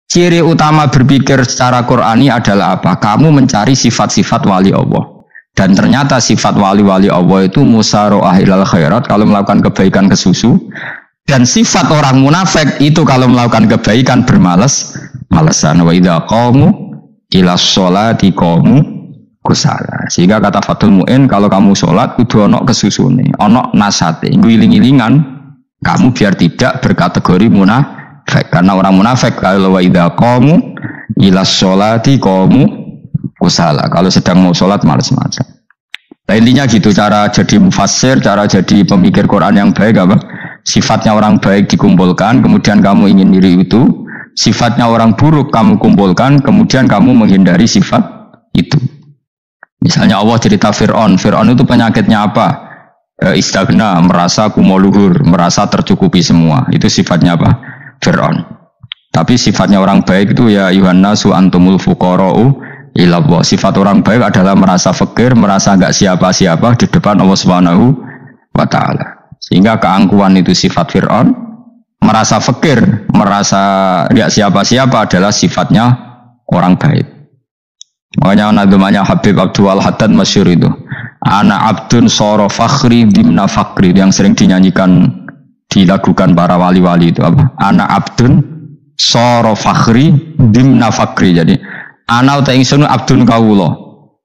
Ciri utama berpikir secara Qur'ani adalah apa? Kamu mencari sifat-sifat wali Allah. Dan ternyata sifat wali-wali Allah itu musara'ah ilal khairat, kalau melakukan kebaikan kesusu. Dan sifat orang munafik itu kalau melakukan kebaikan bermalas-malasan. Wa idza qamu ilas sholati qamu kusala. Sehingga kata Fathul Mu'in, kalau kamu sholat kudu ono kesusune, ono nasate, ngiling-ngilingan kamu biar tidak berkategori munafik. Karena orang munafik kalau wa idza qamu ilas sholati qamu kusala. Kalau sedang mau sholat malas-malasan. Nah, intinya gitu, cara jadi mufassir, cara jadi pemikir Quran yang baik apa? Sifatnya orang baik dikumpulkan, kemudian kamu ingin diri itu. Sifatnya orang buruk kamu kumpulkan, kemudian kamu menghindari sifat itu. Misalnya Allah cerita Fir'aun. Fir'aun itu penyakitnya apa? Istighna, merasa kumoluhur, merasa tercukupi semua. Itu sifatnya apa? Fir'aun. Tapi sifatnya orang baik itu ya Yuhannasu antumul fuqara'u ilallah. Sifat orang baik adalah merasa fakir, merasa enggak siapa-siapa di depan Allah Subhanahu wa taala. Sehingga keangkuhan itu sifat Fir'aun, merasa fakir, merasa enggak siapa-siapa adalah sifatnya orang baik. Makanya nadumanya Habib Abdul Haddad masyhur itu. Ana abdun soro fakhri dimna fakri, yang sering dinyanyikan, dilakukan para wali-wali itu apa? Ana abdun soro fakhri dimna fakri. Jadi ana uta ingsun abdun kawula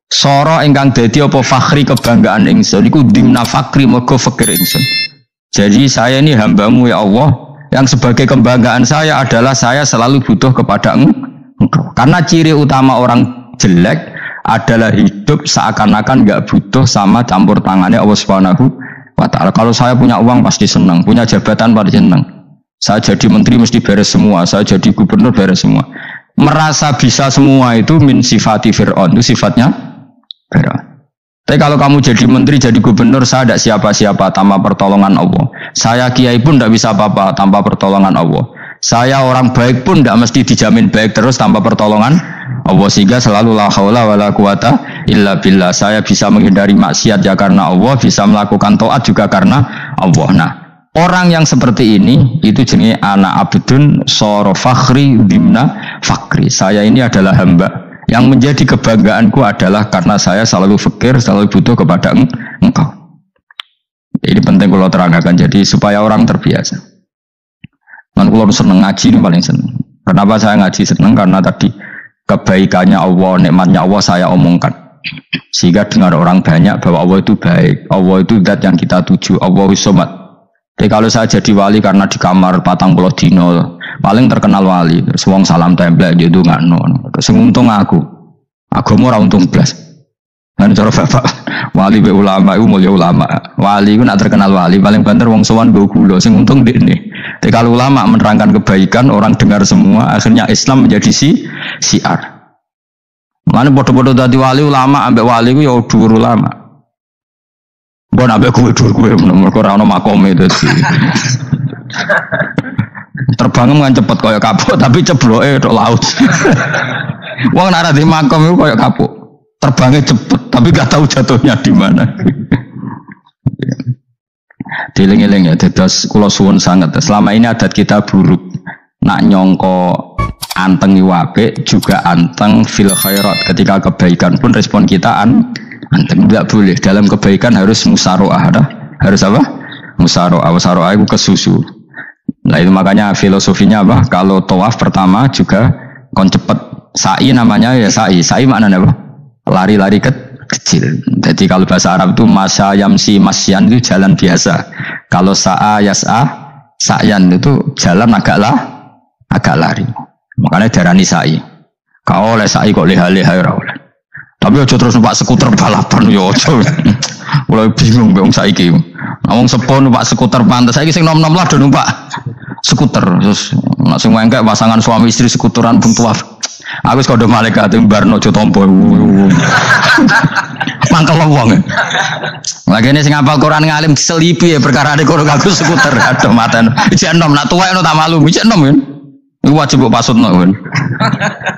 soro ingkang dadi apa fakhri kebanggaan ingsun iku dimna fakri mergo fakir ingsun. Jadi saya ini hambamu ya Allah, yang sebagai kebanggaan saya adalah saya selalu butuh kepada Engkau. Karena ciri utama orang jelek adalah hidup seakan-akan enggak butuh sama campur tangannya Allah Subhanahu wa ta'ala. Kalau saya punya uang pasti senang, punya jabatan pasti senang. Saya jadi menteri mesti beres semua, saya jadi gubernur beres semua. Merasa bisa semua itu min sifati Fir'aun, itu sifatnya Fir'aun. Tapi kalau kamu jadi menteri, jadi gubernur, saya tidak siapa-siapa tanpa pertolongan Allah. Saya kiai pun tidak bisa apa-apa tanpa pertolongan Allah. Saya orang baik pun tidak mesti dijamin baik terus tanpa pertolongan Allah. Sehingga selalu la haula wala quwata illa billah. Saya bisa menghindari maksiat ya karena Allah, bisa melakukan taat juga karena Allah. Nah, orang yang seperti ini itu jenis ana abdun soro fakhri dimna fakri. Saya ini adalah hamba yang menjadi kebanggaanku adalah karena saya selalu fakir, selalu butuh kepada Engkau. Ini penting kalau terangkan, jadi supaya orang terbiasa. Dan kalau seneng ngaji ini paling seneng. Kenapa saya ngaji seneng? Karena tadi kebaikannya Allah, nikmatnya Allah saya omongkan. Sehingga dengar orang banyak bahwa Allah itu baik, Allah itu zat yang kita tuju, Allahus Somad. Jadi kalau saya jadi wali karena di kamar 40 dino, paling terkenal wali, wong salam template gitu nggak non. Sing untung aku mau ora untung blas. Kan cara bapak wali be ulama itu mulia ulama. Wali itu nak terkenal wali paling banter wong sowan go gula, sing untung dekne. Tapi kalau ulama menerangkan kebaikan, orang dengar semua, akhirnya Islam menjadi siar. Mana bodoh-bodoh tadi wali ulama ambek wali itu ya dhuwur ulama. Mbok ambek kowe mergo ora ono makome itu. Terbang kan cepet kaya kapuk tapi cebloke tok laut. Wong nek ora di makom iku kaya kapuk. Terbangnya cepet tapi gak tahu jatuhnya di mana. Dieling-eling ya, dados kula suwun sangat. Selama ini adat kita buruk. Nak nyongko anteng apik juga anteng fil khairat. Ketika kebaikan pun respon kita anteng, tidak boleh. Dalam kebaikan harus musyaroah. Harus apa? Musyaroah. Musyaroah itu kesusu. Nah itu makanya filosofinya apa? Kalau tawaf pertama juga kon cepet. Sa'i namanya ya sa'i. Sa'i maknanya apa? Lari-lari kecil. Jadi kalau bahasa Arab itu masya yamsi masyan itu jalan biasa. Kalau sa'a yas'a sa'yan itu jalan agak lari. Makanya darani sa'i. Kau oleh sa'i kok leha-leha ora oleh. Tapi aja terus numpak skuter balapan yo aja. Mulai bingung wong saiki. Wong sepo numpak skuter pantes saiki sing nom-nom lah do numpak skuter. Terus nek sing engkek pasangan suami istri skuteran pun tuaf. Aku wis kodho malaikat mbarno aja tampa. Mangkel wong. Lagi ini sing hafal Quran ngalim diselipi ya perkara ade kono aku skuter. Aduh maten. Ijek enom nak tuwek no tak malu. Ijek enom kan. Iku wajib kok pasutno kan.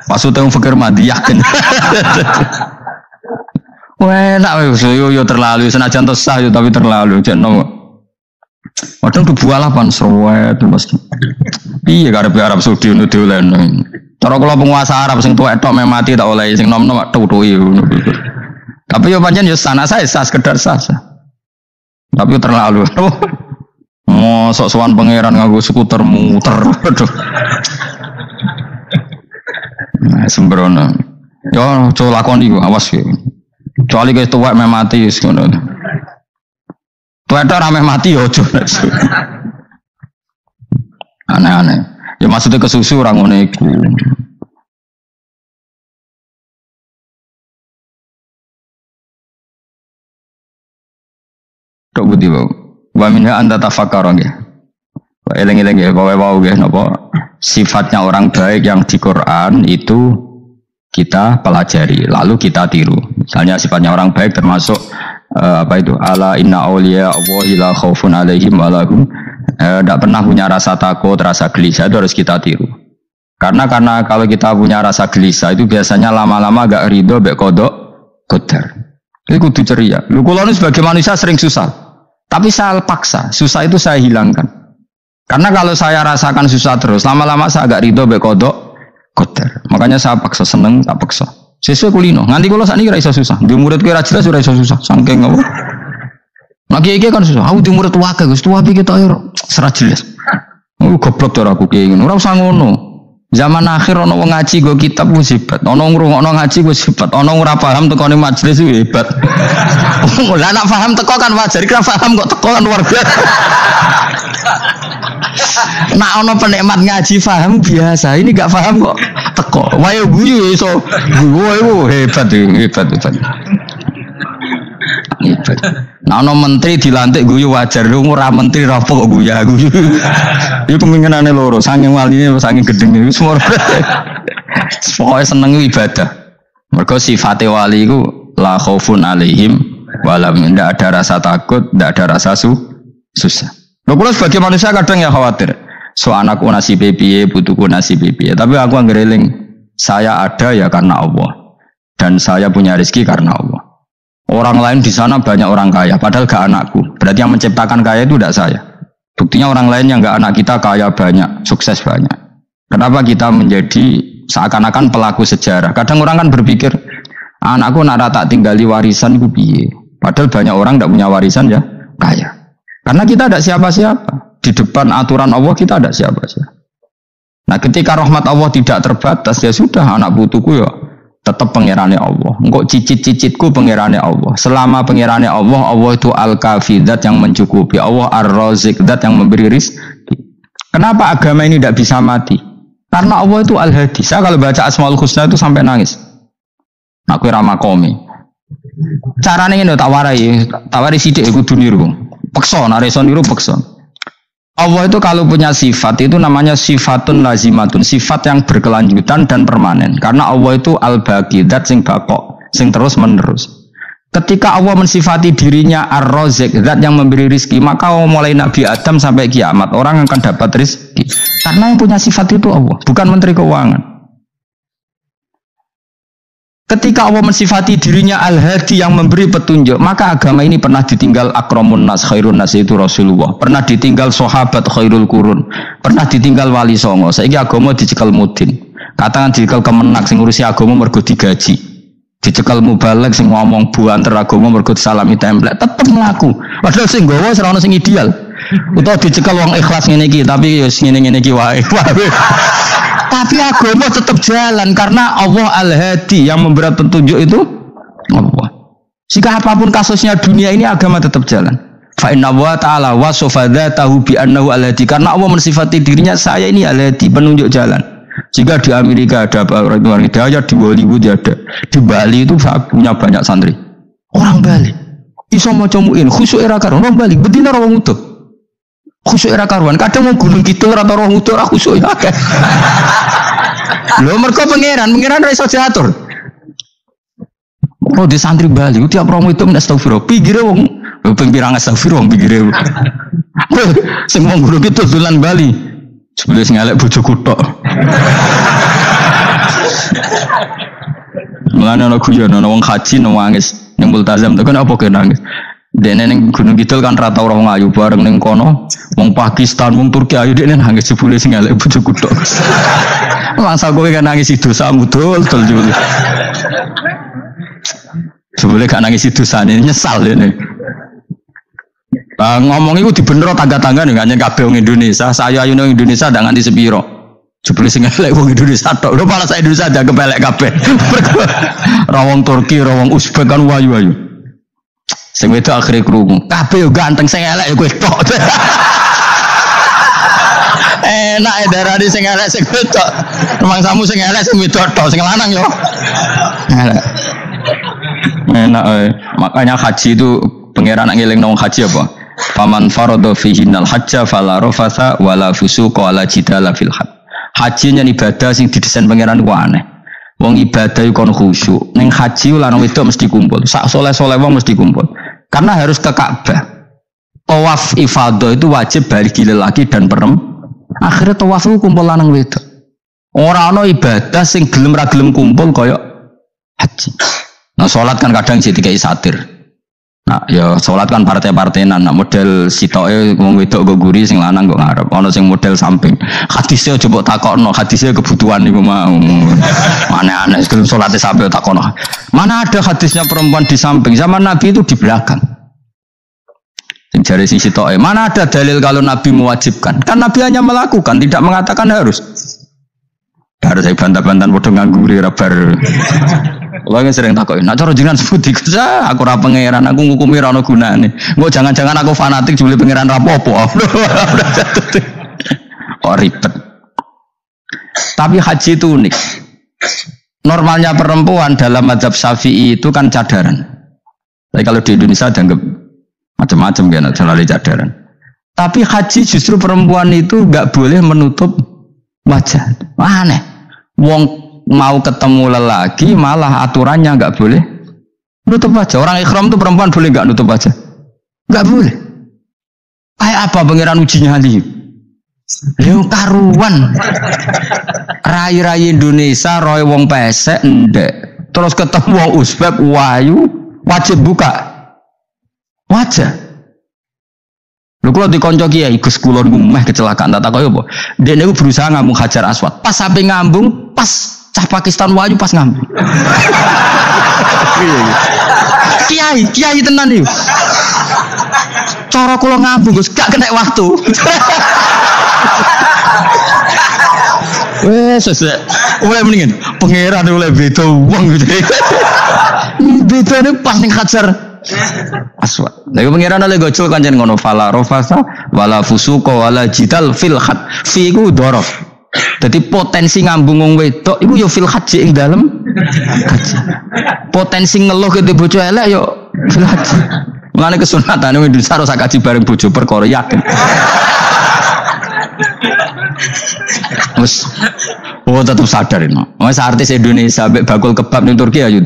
Pasute wong fikir mandi yakin. Wah, nak yo terlalu senajan to sah yo tapi terlalu ijek enom. Padahal buah 8 sewet Mas. Iya karep Arab Saudi nu dolen. Cara kula penguasa Arab sing tuwek tok mati tak oleh sing nom-nom tutuki ngono. Tapi yo pancen yo sana saya sah sekedar sah. Tapi terlalu. Mosok sowan pangeran nganggo skuter muter. Aduh. Nah, sembrono. Yo coba lakoni ku awas yo. Kecuali guys tuwek mati wis ngono. Tuwek tok rame mati yo aja. Aneh-aneh. Ya maksudnya kesusu orang ngono iku. Tok budi wae. Wa minha anta tafakkara nggih. Eling-eling nggih bae wae nggih napa sifatnya orang baik yang di Quran itu kita pelajari lalu kita tiru. Misalnya sifatnya orang baik termasuk apa itu? Ala inna auliya Allahi la khaufun alaihim wa lahum tidak pernah punya rasa takut, rasa gelisah itu harus kita tiru. Karena kalau kita punya rasa gelisah itu biasanya lama-lama agak ridho, bek kodok, kodar. Itu kudu ceria. Lu kalau sebagai manusia sering susah, tapi saya paksa, susah itu saya hilangkan. Karena kalau saya rasakan susah terus, lama-lama saya agak ridho, bek kodok, kodar. Makanya saya paksa seneng, tak paksa. Sesuai kulino. Nganti kalau saat ini rasa susah. Di murid kira jelas sudah susah. Sangking apa? Lagi kan susah. Aku di murid tua Gus, tua kita ayo serat jelas. Goblok cara aku kayak gini. Ora usah ngono. Zaman akhir ono wong ngaji go kitab wis hebat. Ono ngrungokno ngaji wis hebat. Ono ora paham tekone majelis wis hebat. Lah nek paham teko kan wajar, kira paham kok teko kan luar biasa. Nak ono penikmat ngaji paham biasa. Ini gak paham kok teko. Wae guyu iso. Guyu hebat. Nah, ono menteri dilantik guyu wajar, ora menteri rapo kok guyu. Iku kemungkinane loro, saking waline saking gedeng semua. Pokoke seneng ibadah. Mergo sifate wali iku la khaufun alaihim walam ndak ada rasa takut, ndak ada rasa susah. Lho kula sebagai manusia kadang ya khawatir. So anakku nasibe piye, putuku nasibe piye. Tapi aku anggereling saya ada ya karena Allah. Dan saya punya rezeki karena Allah. Orang lain di sana banyak orang kaya, padahal gak anakku. Berarti yang menciptakan kaya itu tidak saya. Buktinya orang lain yang gak anak kita kaya banyak, sukses banyak. Kenapa kita menjadi seakan-akan pelaku sejarah? Kadang orang kan berpikir, anakku nak tak tinggali warisan itu piye. Padahal banyak orang tidak punya warisan ya kaya. Karena kita ada siapa-siapa. Di depan aturan Allah kita ada siapa-siapa. Nah ketika rahmat Allah tidak terbatas, ya sudah anak putuku ya tetap pengirannya Allah. Engkau cicit-cicitku pengirannya Allah. Selama pengirannya Allah, Allah itu al-kafi, zat yang mencukupi. Allah ar-razik, zat yang memberi rizki. Kenapa agama ini tidak bisa mati? Karena Allah itu al-hadi. Saya kalau baca Asmaul Husna itu sampai nangis. Aku ramakomi. Caranya ini tawari sidik kudu niru. Pekso, nareson niru pekso. Allah itu kalau punya sifat itu namanya sifatun lazimatun, sifat yang berkelanjutan dan permanen. Karena Allah itu al-baqi, zat sing bakok, sing terus menerus. Ketika Allah mensifati dirinya ar-razik, zat yang memberi rizki, maka mulai Nabi Adam sampai kiamat orang akan dapat rizki. Karena yang punya sifat itu Allah, bukan menteri keuangan. Ketika Allah mensifati dirinya al-hadi yang memberi petunjuk, maka agama ini pernah ditinggal akramun nas, khairun nas itu Rasulullah, pernah ditinggal sahabat khairul qurun, pernah ditinggal wali songo. Saiki agama dicekel mudin. Katakan dicekel kemenak sing ngurusi agama mergo digaji. Dicekel mubalek sing ngomong buanter agama mergo disalami template, tetep mlaku. Padahal sing nggawa ora ono sing ideal. Utawa dicekel wong ikhlas ngene iki, tapi ya ngene-ngene iki wae. Tapi agama tetap jalan karena Allah al-hadi yang memberi petunjuk itu Allah. Jika apapun kasusnya dunia ini agama tetap jalan. Fa inna wa ta'ala wasafa dzatahu bi annahu al-hadi, karena Allah mensifati dirinya saya ini al-hadi, penunjuk jalan. Jika di Amerika ada orang hidayah, di Hollywood ada, di Bali itu punya banyak santri. Orang Bali iso maca muin khusuk era karo orang Bali bedina ora wong utuh. Khusuk era karuan, kadang mau gunung kidul atau roh utuh ora khusuk ya. Lho mergo pangeran ora iso diatur. Oh di santri Bali tiap romo itu astagfirullah. Pikire wong ping pirang astagfirullah pikire. Sing wong gunung kidul dolan Bali. Sebelum ngalek bojoku tok. Mulane ana guyon ana wong haji nangis ning multazam tekan apa ke nangis. Dene ning Gunung Kidul kan rata ora wong ayu bareng ning kono. Wong Pakistan, wong Turki ayu dene nangis jebule sing elek bojoku tok. Mangsa kowe kan nangis dosamu dol jebule. Jebule gak nangis dosane nyesal dene. Ngomong iku dibenero tangga-tangga nih gak nyen kabeh wong Indonesia. Saya ayu nang Indonesia ndak nganti sepiro. Jebule sing elek wong Indonesia tok. Lho malah sak Indonesia aja kepelek kabeh. Ra wong Turki, ra wong Uzbek kan ayu-ayu. Sing wedok akhire krungu. Kabeh yo ganteng sing elek yo kowe tok. Enak darani sing elek sing wedok. Rumangsamu sing elek sing wedok tok, sing lanang yo. Elek. Enak makanya haji itu pangeran ngeling nang haji apa? Faman farada fihi nal hajja fala rafatha wala fusuqa wala jidala fil hajj. Haji nya ibadah sing didesain pangeran ku aneh. Wong ibadah iku kon khusyuk. Ning haji lanang wedok mesti kumpul. Sak soleh-soleh wong mesti kumpul. Karena harus ke Ka'bah. Tawaf ifadah itu wajib bagi lelaki dan perempuan. Akhirnya tawaf itu kumpul lanang wedok. Ora ana ibadah sing gelem ra gelem kumpul kaya haji. Nah salat kan kadang sih dikai satir. Nah ya salat kan partai-partainan. Nah model sitoke wong wedok go guri sing lanang kok ngarep. Ana sing model samping. Hadise aja mbok takokno, hadise kebutuhan niku mau. Aneh-aneh gelem salate sampe takokno. Mana ada hadisnya perempuan di samping? Zaman Nabi itu di belakang. Sing jare sing sitoke, mana ada dalil kalau Nabi mewajibkan? Kan Nabi hanya melakukan, tidak mengatakan harus. Harus saya bantah-bantahan padha ngangguri ra bar. Kalau yang sering takut, nak cara jenengan sebut dikesa, aku ra pangeran, aku ngukumi ra ono gunane. Engko jangan-jangan aku fanatik juli pangeran rapopo. Oh ribet. Tapi haji itu unik. Normalnya perempuan dalam mazhab Syafi'i itu kan cadaran. Tapi kalau di Indonesia dianggap macam-macam kan, selalu cadaran. Tapi haji justru perempuan itu nggak boleh menutup wajah. Aneh. Wong mau ketemu lelaki malah aturannya nggak boleh nutup wajah. Orang ikhram tuh perempuan boleh nggak nutup wajah? Nggak boleh. Kayak apa pangeran uji nyali? Leo karuan. Rai-rai Indonesia, roy wong pesek ndek. Terus ketemu wong Uzbek wayu wajib buka wajah. Lho kula dikonco kiai Gus kula niku meh kecelakaan tak takoki apa. Dene niku berusaha ngambung Hajar Aswad. Pas sampe ngambung, pas cah Pakistan wayu pas ngambung. Kiai tenan iki. Cara kula ngambung Gus gak kena waktu. Wes oleh mendingan pangeran oleh beda wong gitu. Bedane pas ning Hajar Aswad. Lagi pangeran oleh gocul kanjen ngono fala rofasa wala fusuqa wala jidal fil had. Fi iku dhorof. Jadi potensi ngambung wong wedok iku ya fil haji ing dalem haji. Potensi ngeluh ke bojo elek ya fil haji. Mulane kesunatan wong Indonesia harus kaji bareng bojo perkara yakin. Wes tetap sadar ini. Wes artis Indonesia ambek bakul kebab ning Turki ayo.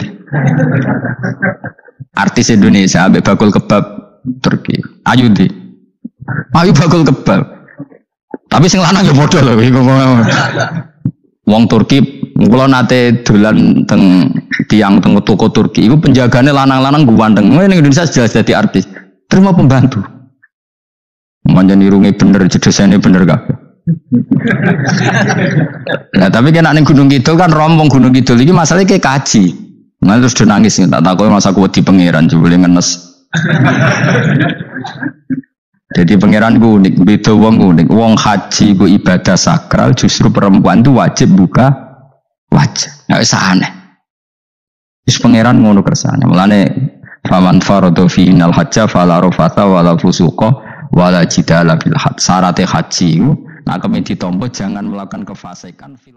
Artis Indonesia ambek bakul kebab Turki. Ayo di. Ayo bakul kebab. Tapi sing lanang ya padha lho iku. Wong Turki kula nate dolan teng tiang teng toko Turki iku penjagane lanang-lanang guwandeng. Ning Indonesia jelas dadi artis. Terima pembantu. Manjane irunge bener, jedosane bener kabeh. Nah tapi kan ning Gunung Kidul kan rombong Gunung Kidul iki masalahnya kayak kaji. Nah terus dia nangis tak takoki masa aku wedi pangeran jebule ngenes. Jadi pangeran ku unik, beda wong unik. Wong haji ku ibadah sakral, justru perempuan itu wajib buka wajah. Enggak usah aneh. Wis pangeran ngono kersane. Mulane faman farada fi innal hajja fala rafatha wala fusuqa wala jidala fil hajj. Syarat haji nah kemen ditampa jangan melakukan kefasikan fil